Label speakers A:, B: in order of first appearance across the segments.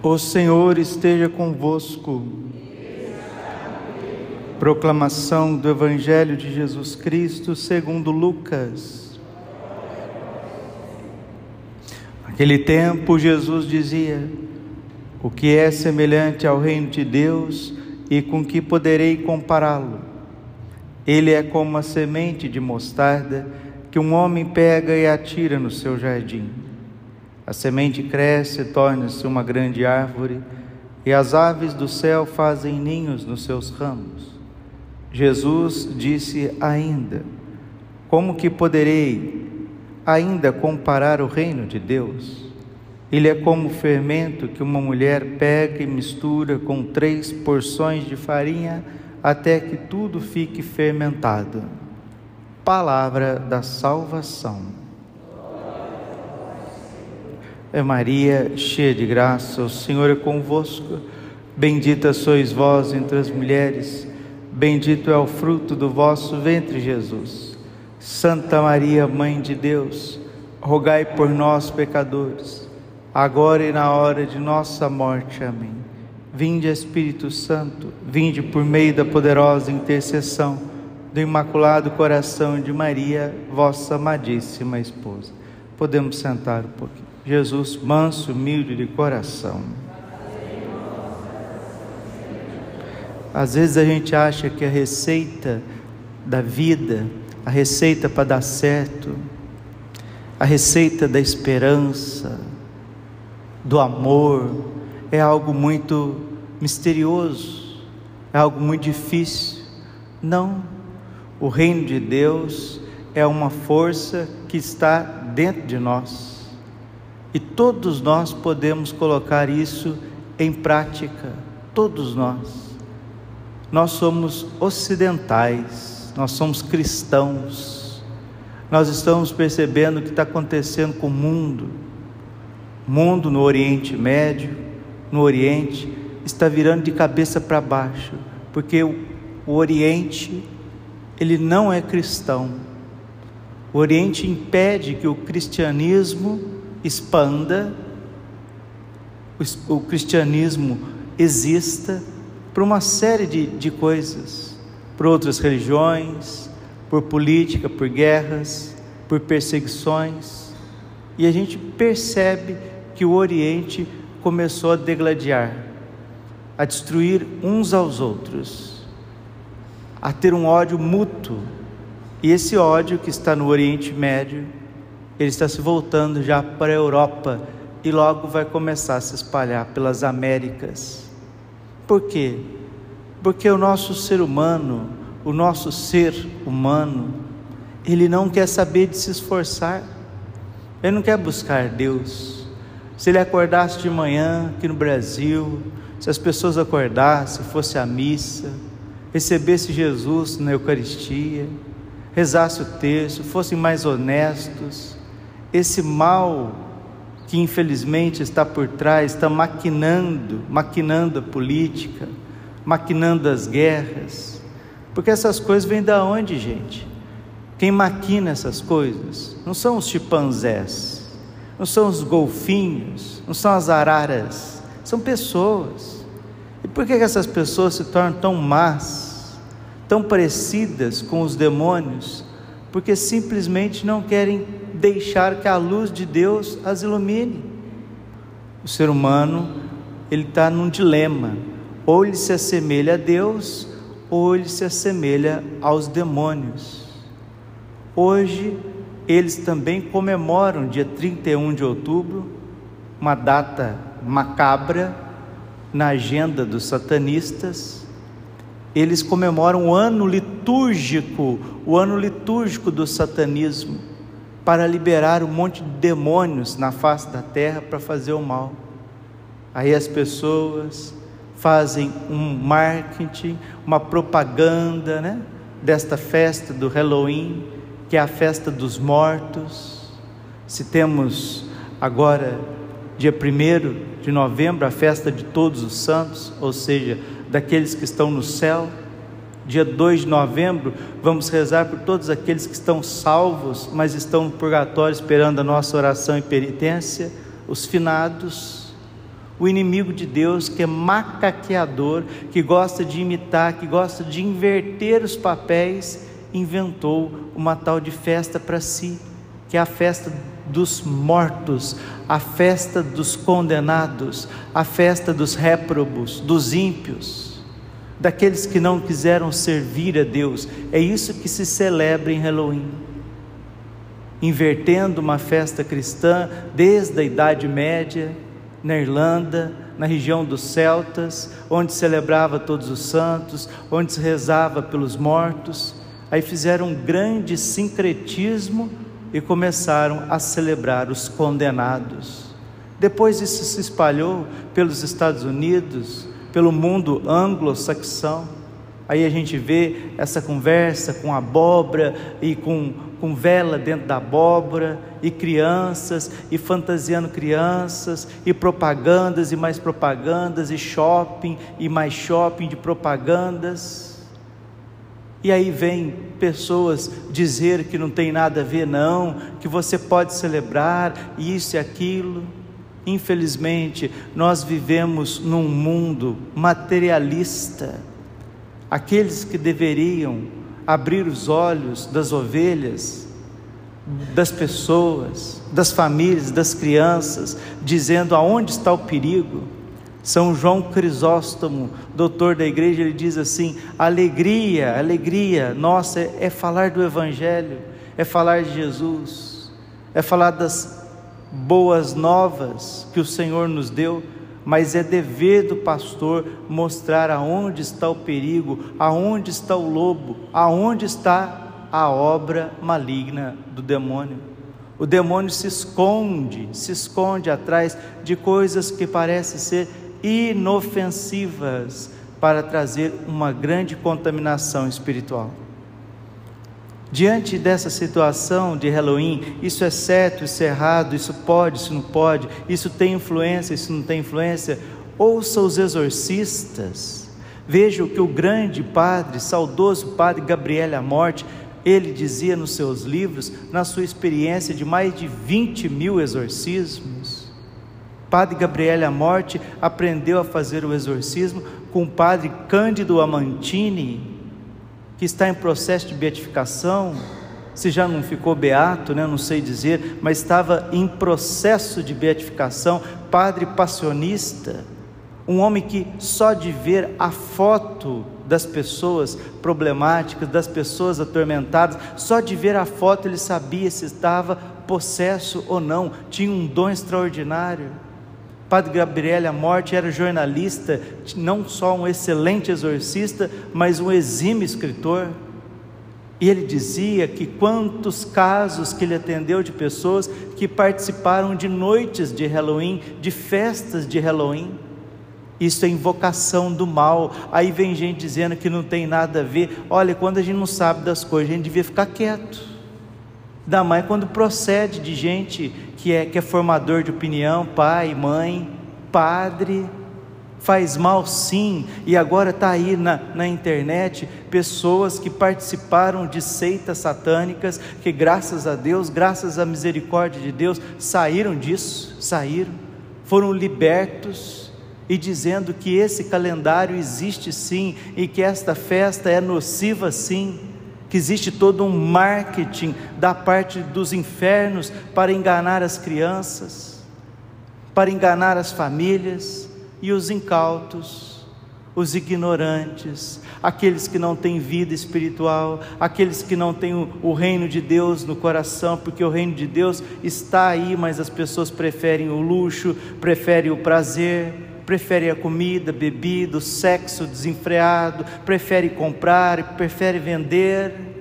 A: O Senhor esteja convosco. Proclamação do Evangelho de Jesus Cristo segundo Lucas. Naquele tempo Jesus dizia: o que é semelhante ao reino de Deus e com que poderei compará-lo? Ele é como a semente de mostarda que um homem pega e atira no seu jardim. A semente cresce e torna-se uma grande árvore, e as aves do céu fazem ninhos nos seus ramos. Jesus disse ainda: como que poderei ainda comparar o reino de Deus? Ele é como o fermento que uma mulher pega e mistura com 3 porções de farinha até que tudo fique fermentado. Palavra da salvação. É Maria, cheia de graça, o Senhor é convosco. Bendita sois vós entre as mulheres, bendito é o fruto do vosso ventre, Jesus. Santa Maria, Mãe de Deus, rogai por nós, pecadores, agora e na hora de nossa morte. Amém. Vinde, Espírito Santo, vinde por meio da poderosa intercessão do Imaculado Coração de Maria, vossa amadíssima esposa. Podemos sentar um pouquinho. Jesus, manso, humilde de coração. Às vezes a gente acha que a receita da vida, a receita para dar certo, a receita da esperança, do amor, é algo muito misterioso, é algo muito difícil. Não, o reino de Deus é uma força que está dentro de nós. E todos nós podemos colocar isso em prática, todos nós. Nós somos ocidentais, nós somos cristãos, nós estamos percebendo o que está acontecendo com o mundo. O mundo no Oriente Médio, no Oriente, está virando de cabeça para baixo, porque o Oriente, ele não é cristão. O Oriente impede que o cristianismo expanda, o cristianismo exista, por uma série de coisas, por outras religiões, por política, por guerras, por perseguições, e a gente percebe que o Oriente começou a degladiar, a destruir uns aos outros, a ter um ódio mútuo, e esse ódio que está no Oriente Médio, ele está se voltando já para a Europa e logo vai começar a se espalhar pelas Américas. Por quê? Porque o nosso ser humano, o nosso ser humano, ele não quer saber de se esforçar, ele não quer buscar Deus. Se ele acordasse de manhã aqui no Brasil, se as pessoas acordassem, fosse à missa, recebesse Jesus na Eucaristia, rezasse o terço, fossem mais honestos, esse mal que infelizmente está por trás, está maquinando a política, maquinando as guerras, porque essas coisas vêm da onde, gente? Quem maquina essas coisas não são os chimpanzés, não são os golfinhos, não são as araras, são pessoas. E por que essas pessoas se tornam tão más, tão parecidas com os demônios? Porque simplesmente não querem deixar que a luz de Deus as ilumine. O ser humano, ele está num dilema: ou ele se assemelha a Deus, ou ele se assemelha aos demônios. Hoje, eles também comemoram, dia 31 de outubro, uma data macabra na agenda dos satanistas. Eles comemoram o ano litúrgico do satanismo, para liberar um monte de demônios na face da terra para fazer o mal. Aí as pessoas fazem um marketing, uma propaganda, desta festa do Halloween, que é a festa dos mortos. Se temos agora, dia 1º de novembro, a festa de todos os santos, ou seja, daqueles que estão no céu. Dia 2 de novembro, vamos rezar por todos aqueles que estão salvos, mas estão no purgatório esperando a nossa oração e penitência, os finados. O inimigo de Deus, que é macaqueador, que gosta de imitar, que gosta de inverter os papéis, inventou uma tal de festa para si, que é a festa dos mortos, a festa dos condenados, a festa dos réprobos, dos ímpios, daqueles que não quiseram servir a Deus. É isso que se celebra em Halloween, invertendo uma festa cristã desde a Idade Média, na Irlanda, na região dos celtas, onde celebrava todos os santos, onde se rezava pelos mortos. Aí fizeram um grande sincretismo e começaram a celebrar os condenados. Depois isso se espalhou pelos Estados Unidos, pelo mundo anglo-saxão. Aí a gente vê essa conversa com abóbora e com vela dentro da abóbora, e crianças, e fantasiando crianças, e propagandas e mais propagandas, e shopping e mais shopping de propagandas. E aí vem pessoas dizer que não tem nada a ver não, que você pode celebrar isso e aquilo. Infelizmente, nós vivemos num mundo materialista. Aqueles que deveriam abrir os olhos das ovelhas, das pessoas, das famílias, das crianças, dizendo aonde está o perigo. São João Crisóstomo, doutor da igreja, ele diz assim: alegria, alegria nossa é falar do Evangelho, é falar de Jesus, é falar das boas novas que o Senhor nos deu, mas é dever do pastor mostrar aonde está o perigo, aonde está o lobo, aonde está a obra maligna do demônio. O demônio se esconde atrás de coisas que parecem ser inofensivas para trazer uma grande contaminação espiritual. Diante dessa situação de Halloween, isso é certo, isso é errado, isso pode, isso não pode, isso tem influência, isso não tem influência, ouça os exorcistas, veja o que o grande padre, saudoso padre Gabriel Amorth, ele dizia nos seus livros, na sua experiência de mais de 20 mil exorcismos. Padre Gabriel Amorth aprendeu a fazer o exorcismo com o padre Cândido Amantini, que está em processo de beatificação. Se já não ficou beato, né? Não sei dizer, mas estava em processo de beatificação. Padre passionista, um homem que só de ver a foto das pessoas problemáticas, das pessoas atormentadas, só de ver a foto ele sabia se estava possesso ou não, tinha um dom extraordinário. Padre Gabriel Amorth era jornalista, não só um excelente exorcista, mas um exímio escritor. E ele dizia que quantos casos que ele atendeu de pessoas que participaram de noites de Halloween, de festas de Halloween. Isso é invocação do mal. Aí vem gente dizendo que não tem nada a ver. Olha, quando a gente não sabe das coisas, a gente devia ficar quieto. Ainda mais quando procede de gente que é formador de opinião, pai, mãe, padre. Faz mal sim, e agora está aí na internet pessoas que participaram de seitas satânicas, que graças a Deus, graças à misericórdia de Deus, saíram disso, foram libertos, e dizendo que esse calendário existe sim, e que esta festa é nociva sim, que existe todo um marketing da parte dos infernos para enganar as crianças, para enganar as famílias, e os incautos, os ignorantes, aqueles que não têm vida espiritual, aqueles que não têm o reino de Deus no coração, porque o reino de Deus está aí, mas as pessoas preferem o luxo, preferem o prazer, preferem a comida, bebida, o sexo desenfreado, preferem comprar, preferem vender,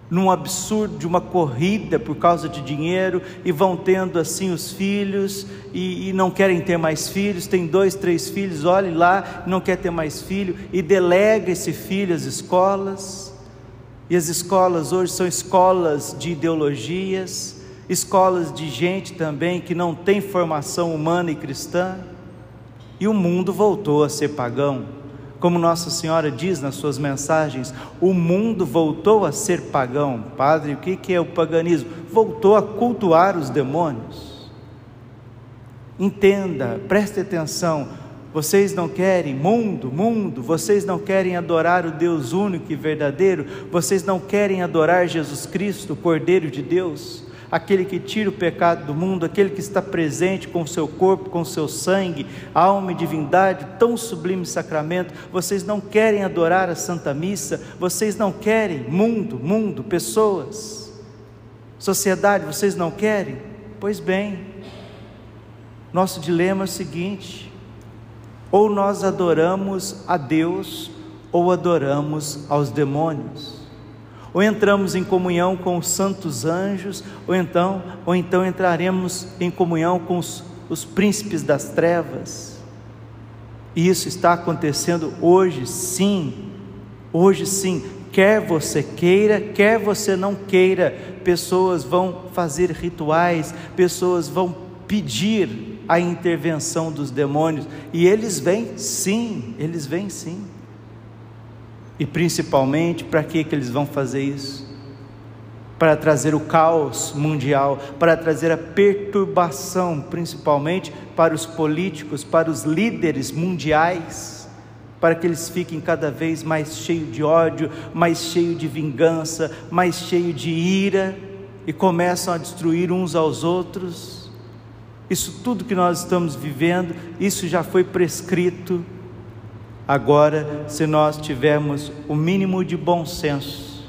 A: num absurdo de uma corrida por causa de dinheiro, e vão tendo assim os filhos, e não querem ter mais filhos, tem 2, 3 filhos, olhe lá, não quer ter mais filho, e delega esse filho às escolas, e as escolas hoje são escolas de ideologias, escolas de gente também que não tem formação humana e cristã, e o mundo voltou a ser pagão. Como Nossa Senhora diz nas suas mensagens, o mundo voltou a ser pagão. Padre, o que é o paganismo? Voltou a cultuar os demônios. Entenda, preste atenção. Vocês não querem mundo, vocês não querem adorar o Deus único e verdadeiro, vocês não querem adorar Jesus Cristo, o Cordeiro de Deus, aquele que tira o pecado do mundo, aquele que está presente com o seu corpo, com o seu sangue, alma e divindade, tão sublime sacramento. Vocês não querem adorar a Santa Missa, vocês não querem mundo, pessoas, sociedade, vocês não querem? Pois bem, nosso dilema é o seguinte: ou nós adoramos a Deus, ou adoramos aos demônios. Ou entramos em comunhão com os santos anjos, ou então entraremos em comunhão com os príncipes das trevas. E isso está acontecendo hoje sim, quer você queira, quer você não queira, pessoas vão fazer rituais, pessoas vão pedir a intervenção dos demônios, e eles vêm sim. E principalmente, para que eles vão fazer isso? Para trazer o caos mundial, para trazer a perturbação, principalmente para os políticos, para os líderes mundiais, para que eles fiquem cada vez mais cheios de ódio, mais cheios de vingança, mais cheios de ira, e começam a destruir uns aos outros. Isso tudo que nós estamos vivendo, isso já foi prescrito. Agora, se nós tivermos o mínimo de bom senso,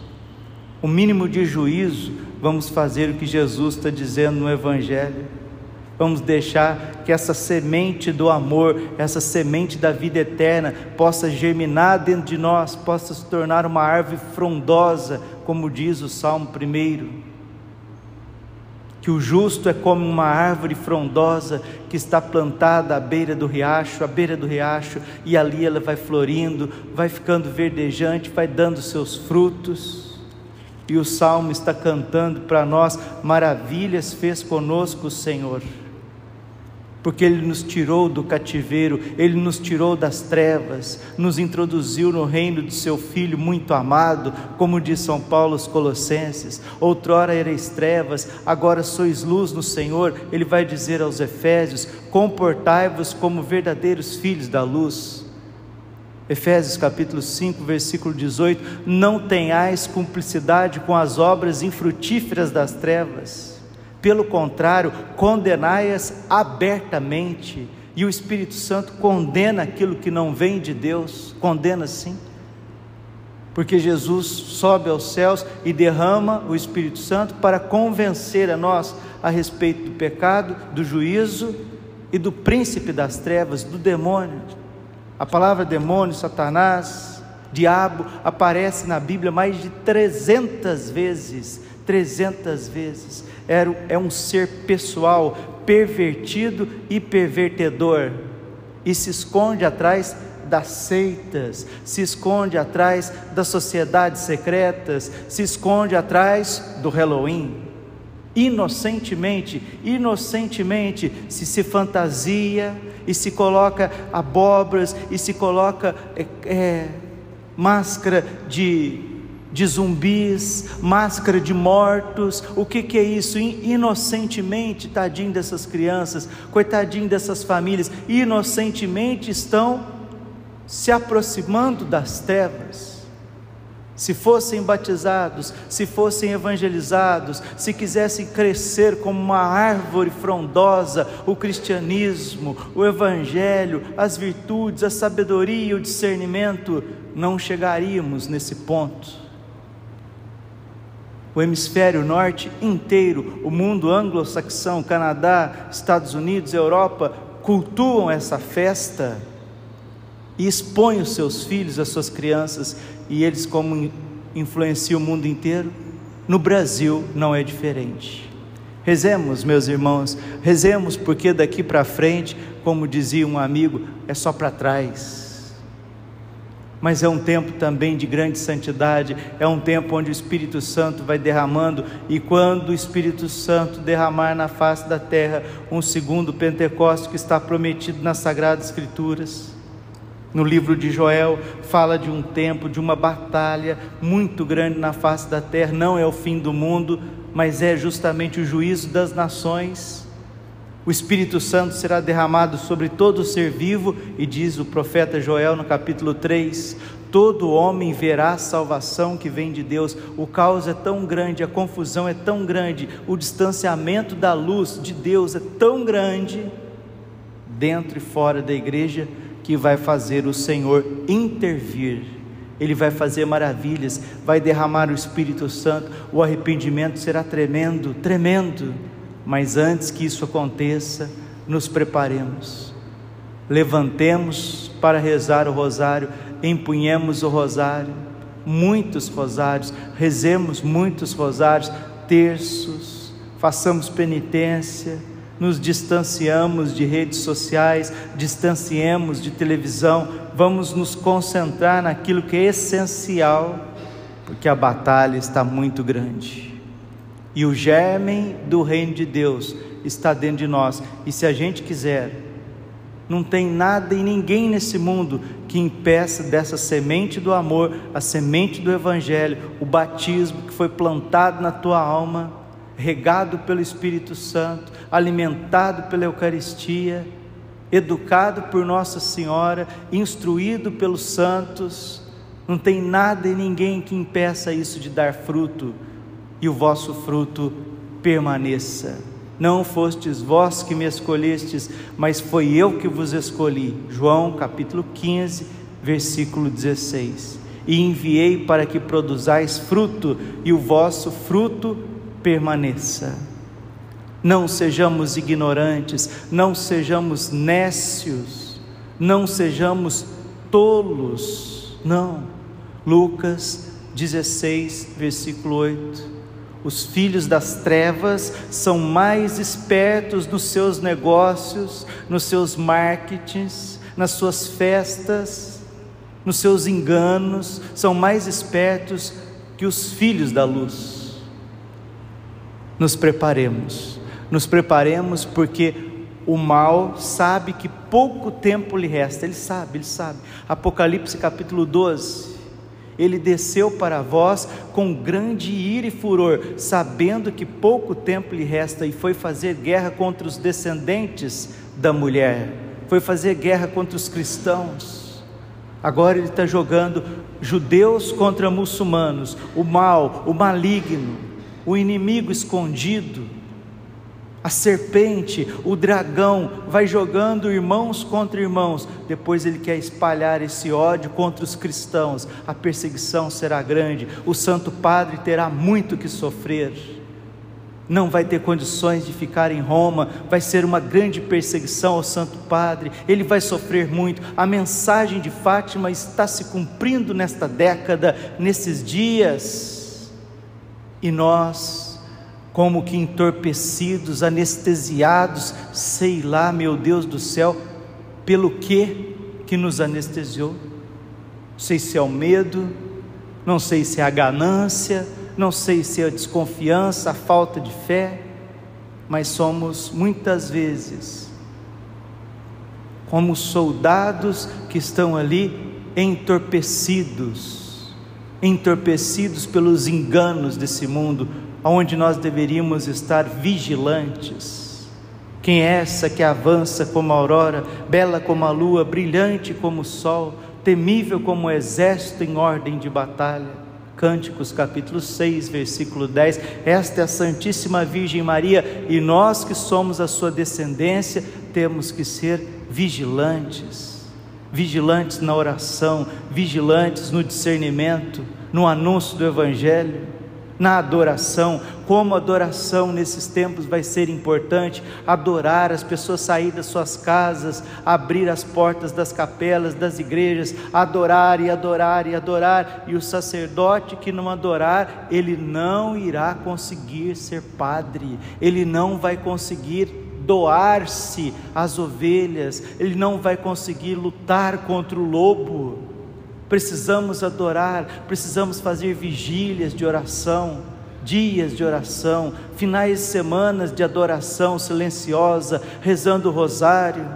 A: o mínimo de juízo, vamos fazer o que Jesus está dizendo no Evangelho. Vamos deixar que essa semente do amor, essa semente da vida eterna, possa germinar dentro de nós, possa se tornar uma árvore frondosa, como diz o Salmo 1. Que o justo é como uma árvore frondosa que está plantada à beira do riacho, e ali ela vai florindo, vai ficando verdejante, vai dando seus frutos. E o Salmo está cantando para nós: maravilhas fez conosco o Senhor, porque Ele nos tirou do cativeiro, Ele nos tirou das trevas, nos introduziu no reino de seu Filho muito amado, como diz São Paulo aos Colossenses. Outrora erais trevas, agora sois luz no Senhor. Ele vai dizer aos Efésios: comportai-vos como verdadeiros filhos da luz. Efésios capítulo 5, versículo 18: não tenhais cumplicidade com as obras infrutíferas das trevas, pelo contrário, condenai-as abertamente. E o Espírito Santo condena aquilo que não vem de Deus, condena sim, porque Jesus sobe aos céus e derrama o Espírito Santo para convencer a nós a respeito do pecado, do juízo e do príncipe das trevas, do demônio. A palavra demônio, Satanás, diabo, aparece na Bíblia mais de 300 vezes. 300 vezes. É um ser pessoal, pervertido e pervertedor, e se esconde atrás das seitas, se esconde atrás das sociedades secretas, se esconde atrás do Halloween. Inocentemente se fantasia e se coloca abóboras e se coloca máscara de zumbis, máscara de mortos. O que é isso? Inocentemente, tadinho dessas crianças, coitadinho dessas famílias, inocentemente estão se aproximando das trevas. Se fossem batizados, se fossem evangelizados, se quisessem crescer como uma árvore frondosa, o cristianismo, o evangelho, as virtudes, a sabedoria, o discernimento, não chegaríamos nesse ponto. O hemisfério norte inteiro, o mundo anglo-saxão, Canadá, Estados Unidos, Europa, cultuam essa festa e expõem os seus filhos, as suas crianças, e eles como influenciam o mundo inteiro. No Brasil não é diferente. Rezemos, meus irmãos, rezemos, porque daqui para frente, como dizia um amigo, é só para trás. Mas é um tempo também de grande santidade, é um tempo onde o Espírito Santo vai derramando, e quando o Espírito Santo derramar na face da terra um segundo Pentecostes que está prometido nas Sagradas Escrituras, no livro de Joel, fala de um tempo, de uma batalha muito grande na face da terra. Não é o fim do mundo, mas é justamente o juízo das nações. O Espírito Santo será derramado sobre todo ser vivo, e diz o profeta Joel no capítulo 3, todo homem verá a salvação que vem de Deus. O caos é tão grande, a confusão é tão grande, o distanciamento da luz de Deus é tão grande, dentro e fora da igreja, que vai fazer o Senhor intervir. Ele vai fazer maravilhas, vai derramar o Espírito Santo, o arrependimento será tremendo, tremendo. Mas antes que isso aconteça, nos preparemos, levantemos para rezar o rosário, empunhemos o rosário, muitos rosários, rezemos muitos rosários, terços, façamos penitência, nos distanciamos de redes sociais, distanciemos de televisão, vamos nos concentrar naquilo que é essencial, porque a batalha está muito grande. E o germe do reino de Deus está dentro de nós. E se a gente quiser, não tem nada e ninguém nesse mundo que impeça dessa semente do amor, a semente do Evangelho, o batismo que foi plantado na tua alma, regado pelo Espírito Santo, alimentado pela Eucaristia, educado por Nossa Senhora, instruído pelos santos. Não tem nada e ninguém que impeça isso de dar fruto, e o vosso fruto permaneça. Não fostes vós que me escolhestes, mas foi eu que vos escolhi. João capítulo 15, versículo 16. E enviei para que produzais fruto, e o vosso fruto permaneça. Não sejamos ignorantes, não sejamos nécios, não sejamos tolos, não. Lucas 16, versículo 8. Os filhos das trevas são mais espertos nos seus negócios, nos seus marketings, nas suas festas, nos seus enganos, são mais espertos que os filhos da luz. Nos preparemos porque o mal sabe que pouco tempo lhe resta, ele sabe. Apocalipse capítulo 12, ele desceu para vós com grande ira e furor, sabendo que pouco tempo lhe resta, e foi fazer guerra contra os descendentes da mulher, foi fazer guerra contra os cristãos. Agora ele está jogando judeus contra muçulmanos, o mal, o maligno, o inimigo escondido, a serpente, o dragão, vai jogando irmãos contra irmãos. Depois ele quer espalhar esse ódio contra os cristãos. A perseguição será grande, o Santo Padre terá muito que sofrer, não vai ter condições de ficar em Roma, vai ser uma grande perseguição ao Santo Padre, ele vai sofrer muito. A mensagem de Fátima está se cumprindo nesta década, nesses dias, e nós, como que entorpecidos, anestesiados, sei lá, meu Deus do céu, pelo que nos anestesiou? Não sei se é o medo, não sei se é a ganância, não sei se é a desconfiança, a falta de fé, mas somos muitas vezes como soldados que estão ali entorpecidos pelos enganos desse mundo, onde nós deveríamos estar vigilantes. Quem é essa que avança como a aurora, bela como a lua, brilhante como o sol, temível como o exército em ordem de batalha? Cânticos capítulo 6, versículo 10, esta é a Santíssima Virgem Maria, e nós que somos a sua descendência, temos que ser vigilantes na oração, vigilantes no discernimento, no anúncio do Evangelho, na adoração. Como a adoração nesses tempos vai ser importante, adorar, as pessoas sair das suas casas, abrir as portas das capelas, das igrejas, adorar e adorar e adorar, e o sacerdote que não adorar, ele não irá conseguir ser padre, ele não vai conseguir doar-se às ovelhas, ele não vai conseguir lutar contra o lobo. Precisamos adorar, precisamos fazer vigílias de oração, dias de oração, finais de semanas de adoração silenciosa, rezando o rosário,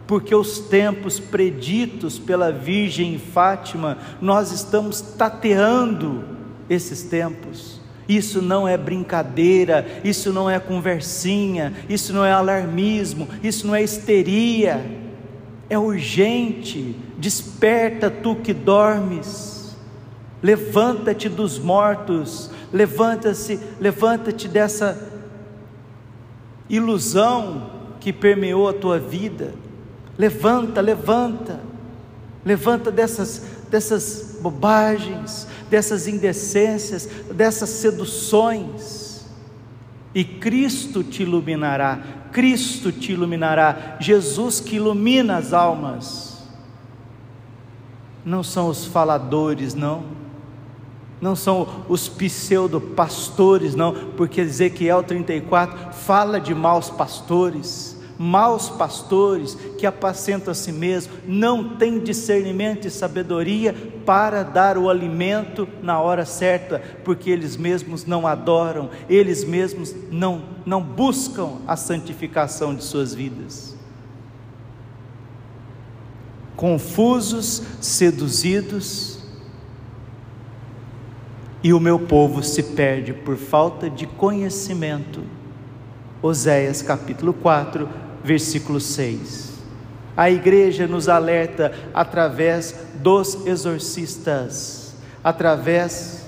A: porque os tempos preditos pela Virgem em Fátima, nós estamos tateando esses tempos, Isso não é brincadeira, isso não é conversinha, isso não é alarmismo, isso não é histeria, é urgente. Desperta tu que dormes, levanta-te dos mortos, levanta-te dessa ilusão que permeou a tua vida, levanta dessas bobagens, dessas indecências, dessas seduções, e Cristo te iluminará, Jesus que ilumina as almas. Não são os faladores, não são os pseudo-pastores, não, porque Ezequiel 34 fala de maus pastores que apacentam a si mesmo, não têm discernimento e sabedoria para dar o alimento na hora certa, porque eles mesmos não adoram, eles mesmos não buscam a santificação de suas vidas. Confusos, seduzidos, e o meu povo se perde por falta de conhecimento. Oséias capítulo 4, versículo 6. A igreja nos alerta através dos exorcistas, através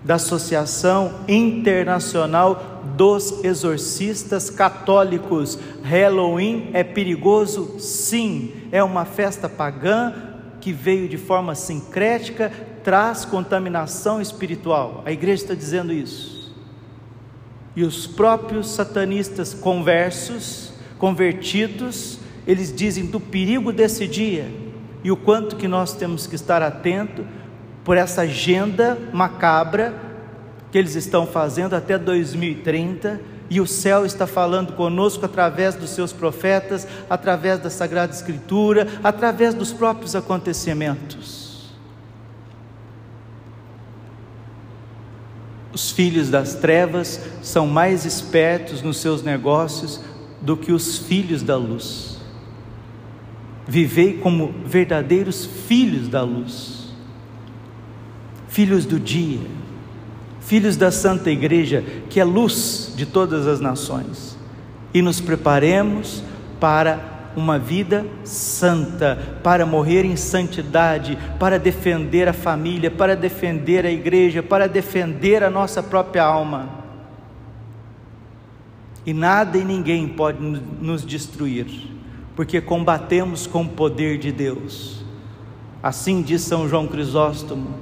A: da Associação Internacional dos Exorcistas Católicos. Halloween é perigoso? Sim, é uma festa pagã que veio de forma sincrética, traz contaminação espiritual. A igreja está dizendo isso. E os próprios satanistas convertidos, eles dizem do perigo desse dia e o quanto que nós temos que estar atento por essa agenda macabra que eles estão fazendo até 2030, e o céu está falando conosco através dos seus profetas, através da Sagrada Escritura, através dos próprios acontecimentos. Os filhos das trevas são mais espertos nos seus negócios do que os filhos da luz. Vivei como verdadeiros filhos da luz, filhos do dia, filhos da Santa Igreja, que é luz de todas as nações, e nos preparemos para uma vida santa, para morrer em santidade, para defender a família, para defender a igreja, para defender a nossa própria alma. E nada e ninguém pode nos destruir, porque combatemos com o poder de Deus. Assim diz São João Crisóstomo: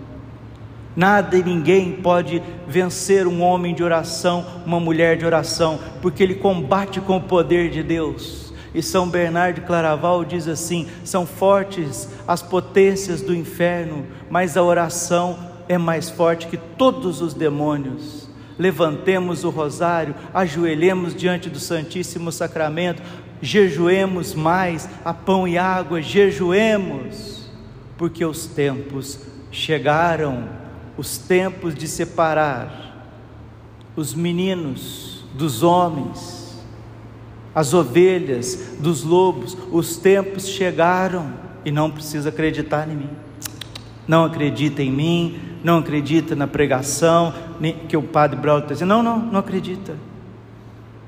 A: nada e ninguém pode vencer um homem de oração, uma mulher de oração, porque ele combate com o poder de Deus. E São Bernardo de Claraval diz assim: são fortes as potências do inferno, mas a oração é mais forte que todos os demônios. Levantemos o rosário, ajoelhemos diante do Santíssimo Sacramento, jejuemos mais, a pão e água, jejuemos, porque os tempos chegaram, os tempos de separar os meninos dos homens, as ovelhas dos lobos. Os tempos chegaram, e não precisa acreditar em mim. Não acredita em mim, não acredita na pregação que o Padre Braulio está dizendo. Não acredita.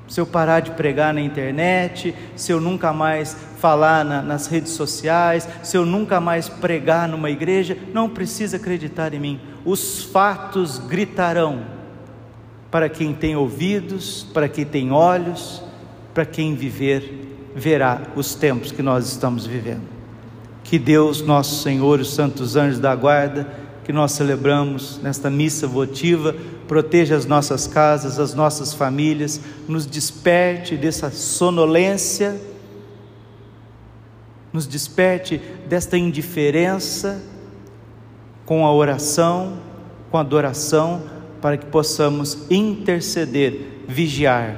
A: Se eu parar de pregar na internet, se eu nunca mais falar nas redes sociais, se eu nunca mais pregar numa igreja, não precisa acreditar em mim. Os fatos gritarão para quem tem ouvidos, para quem tem olhos, para quem viver, verá os tempos que nós estamos vivendo. Que Deus, nosso Senhor, os santos anjos da guarda, que nós celebramos nesta missa votiva, proteja as nossas casas, as nossas famílias, nos desperte dessa sonolência, nos desperte desta indiferença, com a oração, com a adoração, para que possamos interceder, vigiar.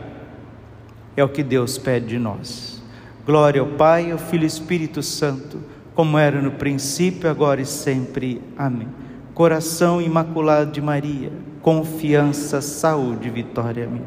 A: É o que Deus pede de nós. Glória ao Pai, ao Filho e ao Espírito Santo, como era no princípio, agora e sempre. Amém. Coração imaculado de Maria, confiança, saúde, vitória. Amém.